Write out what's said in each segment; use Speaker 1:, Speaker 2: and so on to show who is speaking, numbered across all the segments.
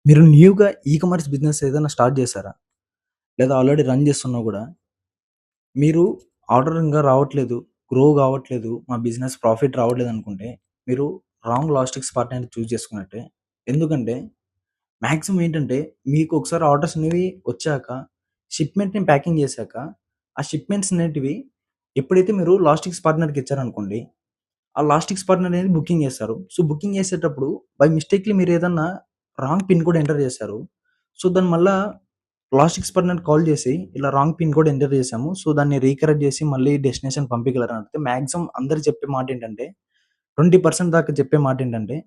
Speaker 1: మీరు న్యూగా commerce business ఏదైనా స్టార్ట్ చేశారా? లేదా ఆల్రెడీ రన్ చేస్తున్నా గూడా, మీరు ఆర్డర్ ఇంకా రావట్లేదు, గ్రో కావట్లేదు, మా బిజినెస్ ప్రాఫిట్ రావట్లేదనుకుంటే, మీరు రాంగ్ లాజిస్టిక్స్ పార్ట్నర్‌ని చూజ్ చేసుకున్నట్టే. ఎందుకంటే, మాక్సిమం ఏంటంటే, మీకు ఒకసారి ఆర్డర్స్ అనేవి వచ్చాక, షిప్‌మెంట్‌ని ప్యాకింగ్ చేశాక, ఆ షిప్‌మెంట్స్ అనేటివి ఎప్పుడైతే మీరు లాజిస్టిక్స్ పార్ట్నర్‌కి ఇచ్చారనుకోండి, ఆ లాజిస్టిక్స్ పార్ట్నర్ అనేది బుకింగ్ చేస్తారు. సో, బుకింగ్ చేసేటప్పుడు బై మిస్టేక్‌లీ మీరేదన్నా రాంగ్ పిన్ కోడ్ ఎంటర్ చేశారు. సో, దాన్ని మళ్ళా లాజిస్టిక్స్ పార్ట్నర్‌కి కాల్ చేసి, ఇలా రాంగ్ పిన్ కోడ్ ఎంటర్ చేశాము. సో, దాన్ని రీకరెక్ట్ చేసి మళ్ళీ డెస్టినేషన్ పంపియగలరా అని అడిగితే, మాక్సిమం అందరూ చెప్పే మాటేంటంటే, 20% దాకా చెప్పే మాటేంటంటే,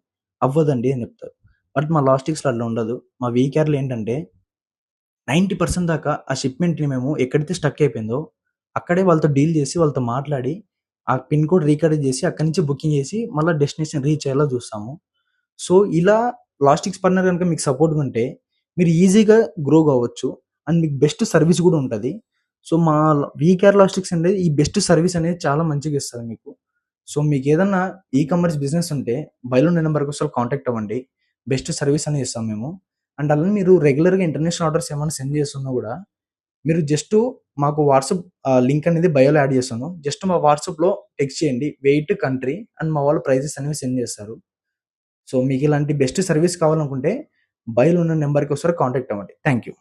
Speaker 1: అవ్వదండి అని చెప్తారు. బట్ మా లాజిస్టిక్స్‌లో అట్లా ఉండదు. మా వీకేఆర్‌లో ఏంటంటే 90% దాకా ఆ షిప్‌మెంట్‌ని మేము ఎక్కడైతే స్టక్ అయిపోయిందో, అక్కడే వాళ్ళతో డీల్ చేసి, వాళ్ళతో మాట్లాడి, ఆ పిన్ కోడ్ రీకరెక్ట్ చేసి, అక్కడి నుంచి బుకింగ్ చేసి, మళ్ళా డెస్టినేషన్ రీచ్ అయ్యేలా చూస్తాము. సో, ఇలా లాజిస్టిక్స్ పార్ట్నర్ గనుక మీకు సపోర్ట్‌గా ఉంటే, మీరు ఈజీగా గ్రో కావచ్చు. అండ్ మీకు బెస్ట్ సర్విస్ కూడా ఉంటది. సో, మా వీకేఆర్ లాజిస్టిక్స్ అనేది ఈ బెస్ట్ సర్విస్ అనేది చాలా మంచిగా ఇస్తది మీకు. సో, మీకేదన్నా కామర్స్ బిజినెస్ ఉంటే బైలో ఉన్న నంబర్‌కి ఒకసారి కాంటాక్ట్ అవ్వండి. బెస్ట్ సర్విస్ అనేది ఇస్తాం మేము. అండ్ అలానే మీరు రెగ్యులర్‌గా ఇంటర్నేషనల్ ఆర్డర్స్ ఏమైనా సెండ్ చేస్తున్నా కూడా, మీరు జస్ట్ మాకు వాట్సాప్ లింక్ అనేది బయోలో యాడ్ చేస్తాను. జస్ట్ మా వాట్సాప్‌లో టెక్స్ట్ చేయండి. వెయిట్, కంట్రీ అండ్ మా వాళ్ళు ప్రైజెస్ అనేవి సెండ్ చేస్తారు. సో, మీకిలాంటి బెస్ట్ సర్విస్ కావాలనుకుంటే బయోలో ఉన్న నంబర్‌కి ఒకసారి కాంటాక్ట్ అవ్వండి. Thank you.